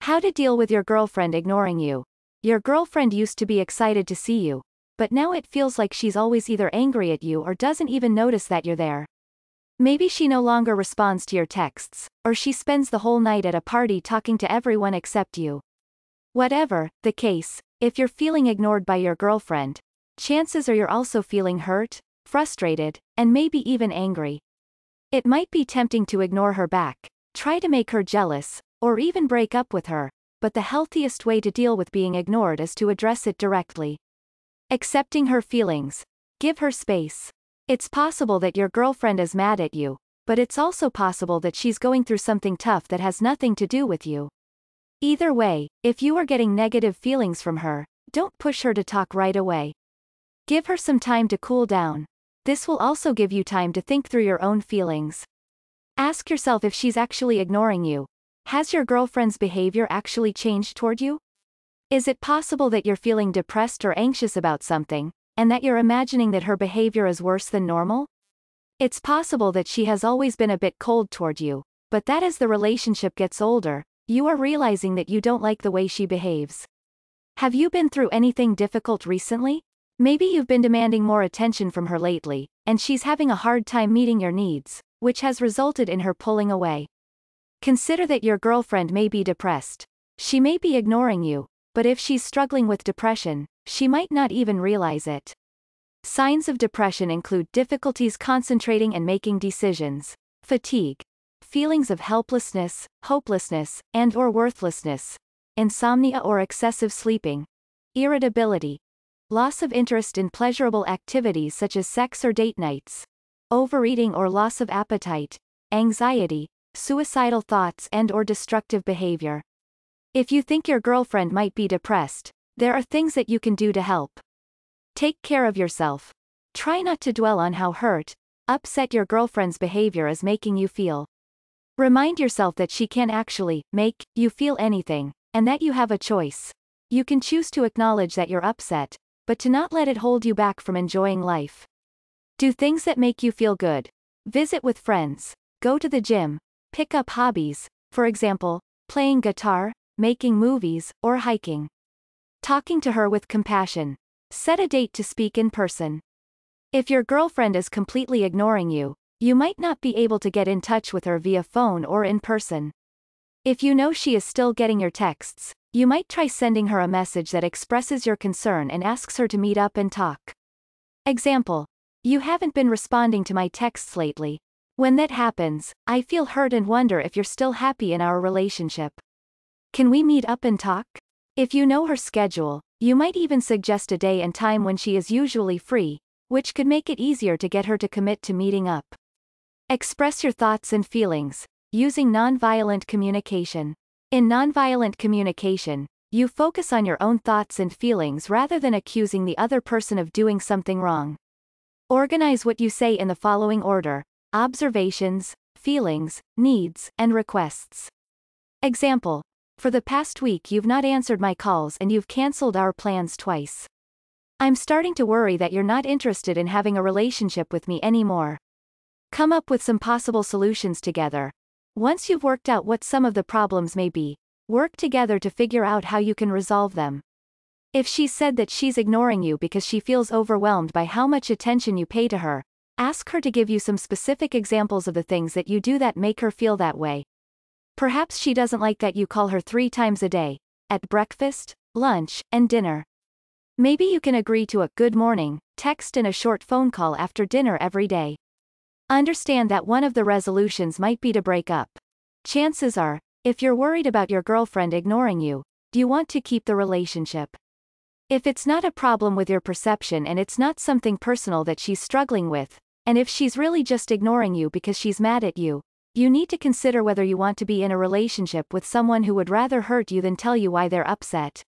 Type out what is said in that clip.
How to deal with your girlfriend ignoring you. Your girlfriend used to be excited to see you, but now it feels like she's always either angry at you or doesn't even notice that you're there. Maybe she no longer responds to your texts, or she spends the whole night at a party talking to everyone except you. Whatever the case, if you're feeling ignored by your girlfriend, chances are you're also feeling hurt, frustrated, and maybe even angry. It might be tempting to ignore her back, try to make her jealous, or even break up with her, but the healthiest way to deal with being ignored is to address it directly. Accepting her feelings. Give her space. It's possible that your girlfriend is mad at you, but it's also possible that she's going through something tough that has nothing to do with you. Either way, if you are getting negative feelings from her, don't push her to talk right away. Give her some time to cool down. This will also give you time to think through your own feelings. Ask yourself if she's actually ignoring you. Has your girlfriend's behavior actually changed toward you? Is it possible that you're feeling depressed or anxious about something, and that you're imagining that her behavior is worse than normal? It's possible that she has always been a bit cold toward you, but that as the relationship gets older, you are realizing that you don't like the way she behaves. Have you been through anything difficult recently? Maybe you've been demanding more attention from her lately, and she's having a hard time meeting your needs, which has resulted in her pulling away. Consider that your girlfriend may be depressed. She may be ignoring you, but if she's struggling with depression, she might not even realize it. Signs of depression include difficulties concentrating and making decisions, fatigue, feelings of helplessness, hopelessness, and/or worthlessness, insomnia or excessive sleeping, irritability, loss of interest in pleasurable activities such as sex or date nights, overeating or loss of appetite, anxiety, suicidal thoughts and/or destructive behavior. If you think your girlfriend might be depressed, there are things that you can do to help. Take care of yourself. Try not to dwell on how hurt, upset your girlfriend's behavior is making you feel. Remind yourself that she can't actually make you feel anything, and that you have a choice. You can choose to acknowledge that you're upset, but to not let it hold you back from enjoying life. Do things that make you feel good. Visit with friends, go to the gym, pick up hobbies, for example, playing guitar, making movies, or hiking. Talking to her with compassion. Set a date to speak in person. If your girlfriend is completely ignoring you, you might not be able to get in touch with her via phone or in person. If you know she is still getting your texts, you might try sending her a message that expresses your concern and asks her to meet up and talk. Example: you haven't been responding to my texts lately. When that happens, I feel hurt and wonder if you're still happy in our relationship. Can we meet up and talk? If you know her schedule, you might even suggest a day and time when she is usually free, which could make it easier to get her to commit to meeting up. Express your thoughts and feelings, using nonviolent communication. In nonviolent communication, you focus on your own thoughts and feelings rather than accusing the other person of doing something wrong. Organize what you say in the following order: observations, feelings, needs, and requests. Example: for the past week you've not answered my calls and you've cancelled our plans twice. I'm starting to worry that you're not interested in having a relationship with me anymore. Come up with some possible solutions together. Once you've worked out what some of the problems may be, work together to figure out how you can resolve them. If she's said that she's ignoring you because she feels overwhelmed by how much attention you pay to her, ask her to give you some specific examples of the things that you do that make her feel that way. Perhaps she doesn't like that you call her 3 times a day, at breakfast, lunch, and dinner. Maybe you can agree to a good morning text and a short phone call after dinner every day. Understand that one of the resolutions might be to break up. Chances are, if you're worried about your girlfriend ignoring you, you want to keep the relationship. If it's not a problem with your perception and it's not something personal that she's struggling with, and if she's really just ignoring you because she's mad at you, you need to consider whether you want to be in a relationship with someone who would rather hurt you than tell you why they're upset.